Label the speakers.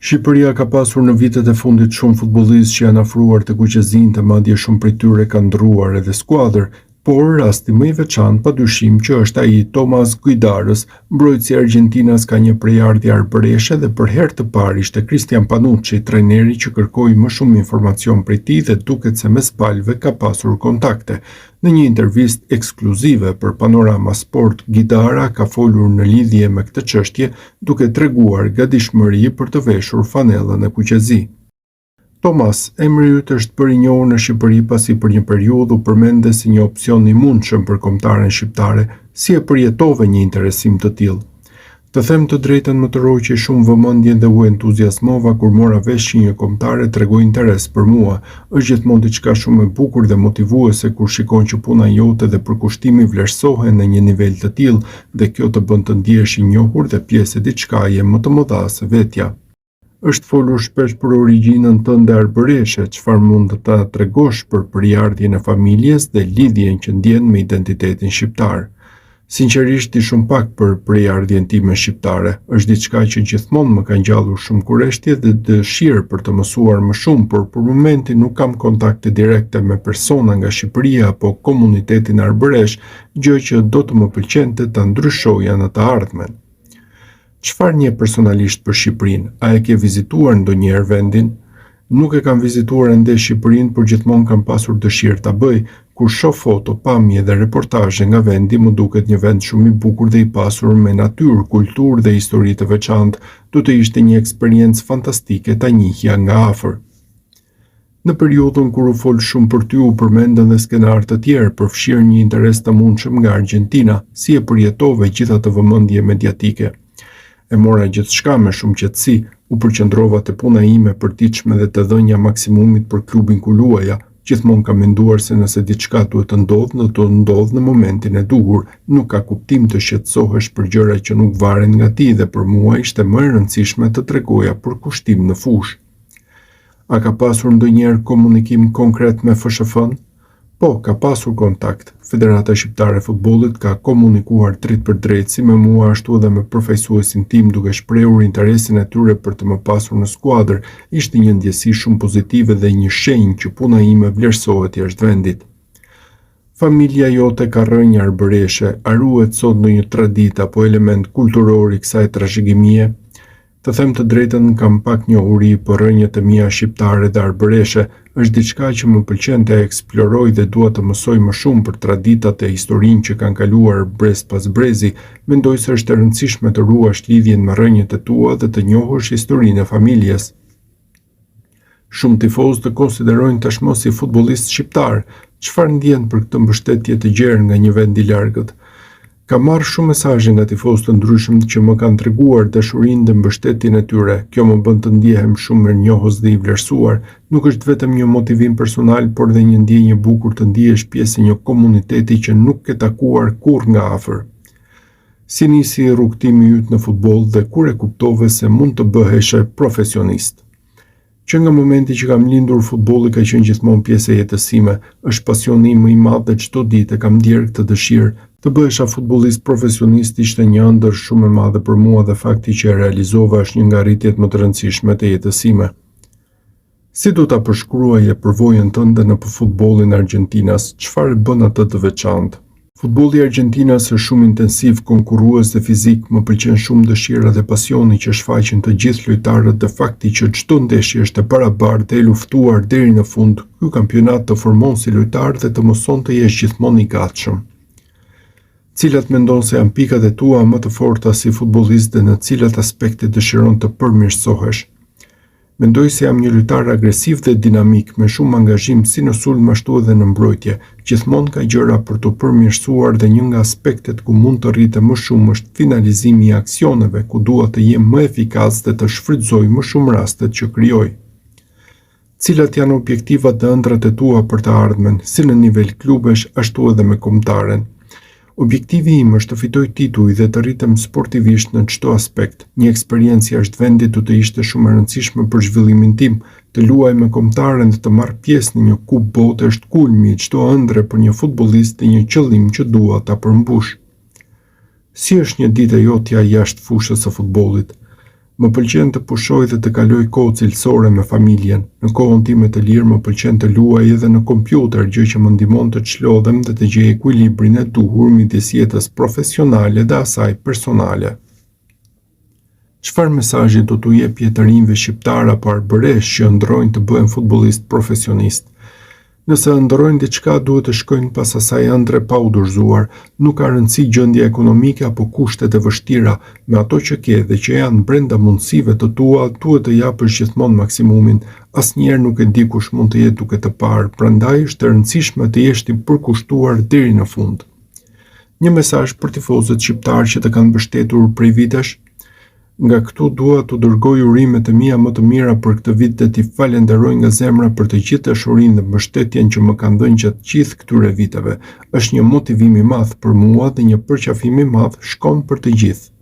Speaker 1: Shqipëria ka pasur në vitet e fundit shumë futbollistë që janë afruar të kuqezinte, madje shumë prej tyre kanë ndrruar edhe skuadër, por rasti më i veçantë padyshim që është ai Tomas Guidarës, mbrojtësi i Argjentinas ka një prejardhje arbëreshe dhe për herë të parë ishte Cristian Panucci, trajneri që kërkoi më shumë informacion prej tij dhe duket se mes palëve ka pasur kontakte. Në një intervistë ekskluzive për Panorama Sport, Guidara ka folur në lidhje me këtë çështje, duke treguar gatishmëri për të veshur fanellën e kuqezi. Tomas, emri yt është bërë i njohur në Shqipëri pasi për një periudhë u përmende si një opsion i mundshëm për kombëtaren shqiptare, si e përjetove një interesim të tillë. Të them të drejtën, më tërhoqi shumë vëmendje dhe u entuziasmova kur mora vesh që një kombëtare tregoi interes për mua. Është gjithmonë diçka shumë e bukur dhe motivuese kur shikon që puna jote dhe përkushtimi vlerësohen në një nivel të tillë dhe kjo të bën të ndihesh i njohur dhe pjesë e diçkaje më të mëdha se vetja. Është folur shpesh për origjinën tënde arbëreshe, çfarë mund të ta tregosh për përjardhjen e familjes dhe lidhjen që ndjen me identitetin shqiptar. Sinqerisht, di shumë pak për prejardhjen time shqiptare. Është diçka që gjithmonë më ka ngjallur shumë kurreshtje dhe dëshirë për të mësuar më shumë, por për momentin nuk kam kontakte direkte me persona nga Shqipëria apo komunitetin arbëresh, gjë që do të më pëlqente ta ndryshoja në të ardhmen. Çfarë nje personalisht për Shqipërinë? A e ke vizituar ndonjëherë vendin? Nuk e kam vizituar ende Shqipërinë, por gjithmonë kam pasur dëshirë ta bëj. Kur shoh foto, pamje dhe reportazhe nga vendi, më duket një vend shumë i bukur dhe i pasur me natyrë, kulturë dhe histori të veçantë. Do të ishte një eksperiencë fantastike ta njihja nga afër. Në periudhën kur u fol shumë për ty, u përmendën dhe skenarë të tjerë, përfshirë një interes të mundshëm nga Argjentina, si e përjetove gjitha të vëmendje mediatike. E mora gjithçka me shumë qetësi, u përqendrova te puna ime e përditshme dhe të dhënja maksimumit për klubin ku luaja. Gjithmonë kam menduar se nëse diçka duhet të ndodhë, do të ndodhë në momentin e duhur. Nuk ka kuptim të shqetësohesh për gjëra që nuk varen nga ti dhe për mua ishte më e rëndësishme të tregoja për kushtim në fushë. A ka pasur ndonjëherë komunikim konkret me FSHF-n? Po, ka pasur kontakt. Federata Shqiptare e Futbollit ka komunikuar drejt për drejt si me mua ashtu edhe me përfaqësuesin tim duke shprehur interesin e tyre për të më pasur në skuadër. Ishte një ndjesi shumë pozitive dhe një shenjë që puna ime vlerësohet jashtë vendit. Familja jote ka rënjë arbëreshe, a ruhet sot ndonjë traditë apo element kulturor i kësaj trashëgimie? Të them të drejtën, kam pak njohuri për rënjët e mia shqiptare dhe arbëreshe, është diçka që më pëlqen të eksploroj dhe dua të mësoj më shumë për traditat e historinë që kanë kaluar brez pas brezi. Mendoj se është e rëndësishme të ruash lidhjen me rënjët e tua dhe të njohësh historinë e familjes. Shumë tifozë të konsiderojnë tashmë si futbollist shqiptar. Çfarë ndjen për këtë mbështetje të gjerë nga një vend i largët? Ka marrë shumë mesazhe nga tifozë të ndryshëm që më kanë treguar dashurinë dhe mbështetjen e tyre. Kjo më bën të ndihem shumë mirënjohës dhe i vlerësuar. Nuk është vetëm një motivim personal, por dhe një ndjenjë e bukur të ndihesh pjesë e një komuniteti që nuk ke takuar kurrë nga afër. Si nisi rrugtimi yt në futboll dhe kur e kuptove se mund të bëhesh profesionist? Që nga momenti që kam lindur, futbolli ka qenë gjithmonë pjesë e jetës sime. Është pasioni im më i madh dhe çdo ditë kam ndjer këtë dëshirë. Të bëhesha futbollist profesionist ishte një ëndër shumë e madhe për mua dhe fakti që e realizova është një nga arritjet më të rëndësishme të jetës sime. Si do ta përshkruaje përvojën tënde në futbollin e Argjentinas? Çfarë bën atë të veçantë? Futbolli i Argjentinas është shumë intensiv, konkurrues dhe fizik. Më pëlqen shumë dëshira dhe pasioni që shfaqen të gjithë lojtarët dhe fakti që çdo ndeshje është e barabartë e luftuar deri në fund. Ky kampionat të formon si lojtar dhe të mëson të jesh gjithmonë i gatshëm. Cilat mendon se janë pikat e tua më të forta si futbollist dhe në cilat aspekte dëshiron të përmirësohesh? Mendoj se jam një lojtar agresiv dhe dinamik, me shumë angazhim si në sulm ashtu edhe në mbrojtje. Gjithmonë ka gjëra për të përmirësuar dhe një nga aspektet ku mund të rritem më shumë është finalizimi i aksioneve, ku dua të jem më efikas dhe të shfrytëzoj më shumë rastet që krijoj. Cilat janë objektivat dhe ëndrat e tua për të ardhmen, si në nivel klubesh ashtu edhe me kombëtaren? Objektivi im është të fitoj tituj dhe të rritem sportivisht në çdo aspekt. Një eksperiencë jashtë vendit do të ishte shumë e rëndësishme për zhvillimin tim. Të luaj me kombëtaren dhe të marr pjesë në një kupë bote është kulmi i çdo ëndre për një futbollist dhe një qëllim që dua ta përmbush. Si është një ditë e jotja jashtë fushës së futbollit? Më pëlqen të pushoj dhe të kaloj kohë cilësore me familjen. Në kohën time të lirë më pëlqen të luaj edhe në kompjuter, gjë që më ndihmon të çlodhem dhe të gjej ekuilibrin e duhur midis jetës profesionale dhe asaj personale. Çfarë mesazhi do t'u jep jetërinjve shqiptar apo arbëresh që ëndrrojnë të bëhen futbollist profesionist? Nëse ëndrrojnë diçka, duhet të shkojnë pas asaj ëndre pa u dorëzuar. Nuk ka rëndësi gjendja ekonomike apo kushtet e vështira, me ato që ke dhe që janë brenda mundësive të tua, duhet të japësh gjithmonë maksimumin. Asnjëherë nuk e di kush mund të jetë duke të parë, prandaj është e rëndësishme të jesh i përkushtuar deri në fund. Një mesazh për tifozët shqiptar që të kanë mbështetur prej vitesh. Nga këtu dua t'u dërgoj urimet e mia më të mira për këtë vit dhe t'i falenderoj nga zemra për të gjithë dashurinë dhe mbështetjen që më kanë dhënë gjatë gjithë këtyre viteve. Është një motivam i madh për mua dhe një përqafim i madh shkon për të gjithë.